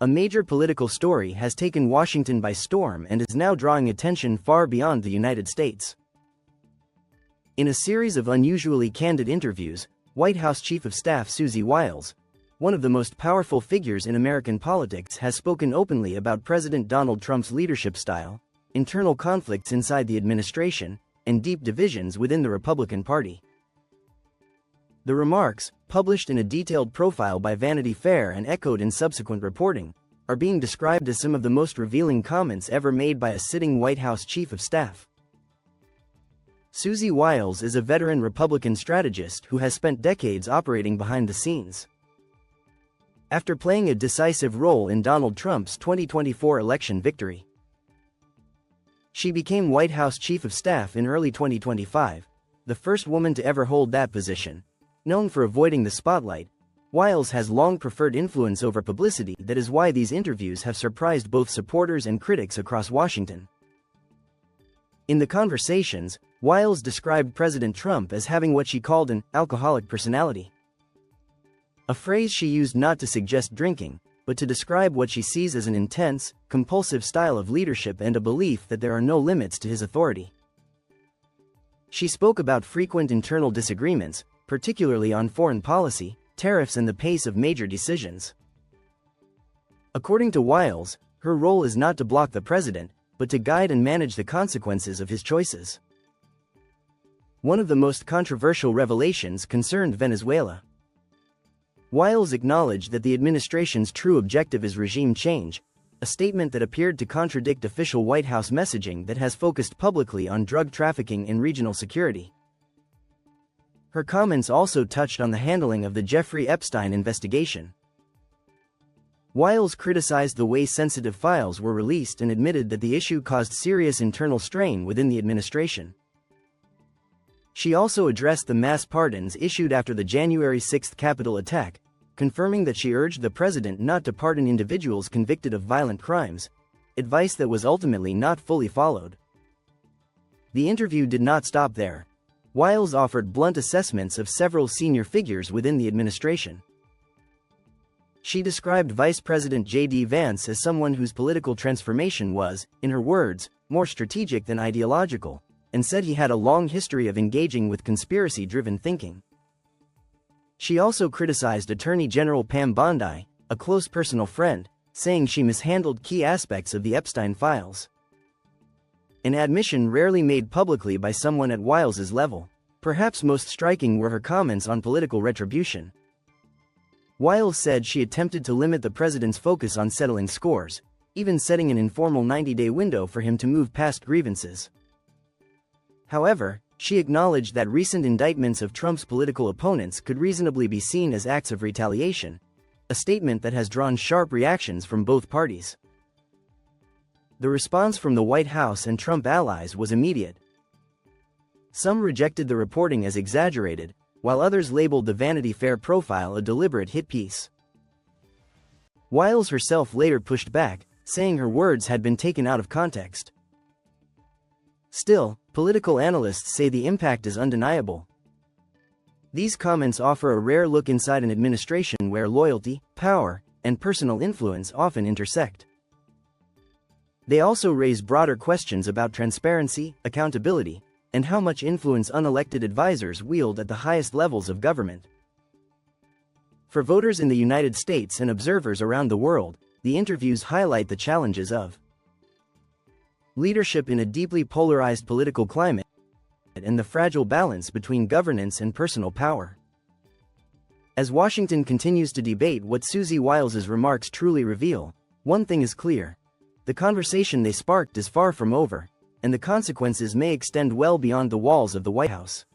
A major political story has taken Washington by storm and is now drawing attention far beyond the United States. In a series of unusually candid interviews, White House Chief of Staff Susie Wiles, one of the most powerful figures in American politics, has spoken openly about President Donald Trump's leadership style, internal conflicts inside the administration, and deep divisions within the Republican Party. The remarks, published in a detailed profile by Vanity Fair and echoed in subsequent reporting, are being described as some of the most revealing comments ever made by a sitting White House Chief of Staff. Susie Wiles is a veteran Republican strategist who has spent decades operating behind the scenes. After playing a decisive role in Donald Trump's 2024 election victory, she became White House Chief of Staff in early 2025, the first woman to ever hold that position. Known for avoiding the spotlight, Wiles has long preferred influence over publicity. That is why these interviews have surprised both supporters and critics across Washington. In the conversations, Wiles described President Trump as having what she called an alcoholic personality, a phrase she used not to suggest drinking, but to describe what she sees as an intense, compulsive style of leadership and a belief that there are no limits to his authority. She spoke about frequent internal disagreements, particularly on foreign policy, tariffs, and the pace of major decisions. According to Wiles, her role is not to block the president, but to guide and manage the consequences of his choices. One of the most controversial revelations concerned Venezuela. Wiles acknowledged that the administration's true objective is regime change, a statement that appeared to contradict official White House messaging that has focused publicly on drug trafficking and regional security. Her comments also touched on the handling of the Jeffrey Epstein investigation. Wiles criticized the way sensitive files were released and admitted that the issue caused serious internal strain within the administration. She also addressed the mass pardons issued after the January 6 Capitol attack, confirming that she urged the president not to pardon individuals convicted of violent crimes, advice that was ultimately not fully followed. The interview did not stop there. Wiles offered blunt assessments of several senior figures within the administration. She described Vice President J.D. Vance as someone whose political transformation was, in her words, more strategic than ideological, and said he had a long history of engaging with conspiracy-driven thinking. She also criticized Attorney General Pam Bondi, a close personal friend, saying she mishandled key aspects of the Epstein files. An admission rarely made publicly by someone at Wiles's level. Perhaps most striking were her comments on political retribution. Wiles said she attempted to limit the president's focus on settling scores, even setting an informal 90-day window for him to move past grievances. However, she acknowledged that recent indictments of Trump's political opponents could reasonably be seen as acts of retaliation, a statement that has drawn sharp reactions from both parties. The response from the White House and Trump allies was immediate. Some rejected the reporting as exaggerated, while others labeled the Vanity Fair profile a deliberate hit piece. Wiles herself later pushed back, saying her words had been taken out of context. Still, political analysts say the impact is undeniable. These comments offer a rare look inside an administration where loyalty, power, and personal influence often intersect. They also raise broader questions about transparency, accountability, and how much influence unelected advisors wield at the highest levels of government. For voters in the United States and observers around the world, the interviews highlight the challenges of leadership in a deeply polarized political climate and the fragile balance between governance and personal power. As Washington continues to debate what Susie Wiles's remarks truly reveal, one thing is clear. The conversation they sparked is far from over, and the consequences may extend well beyond the walls of the White House.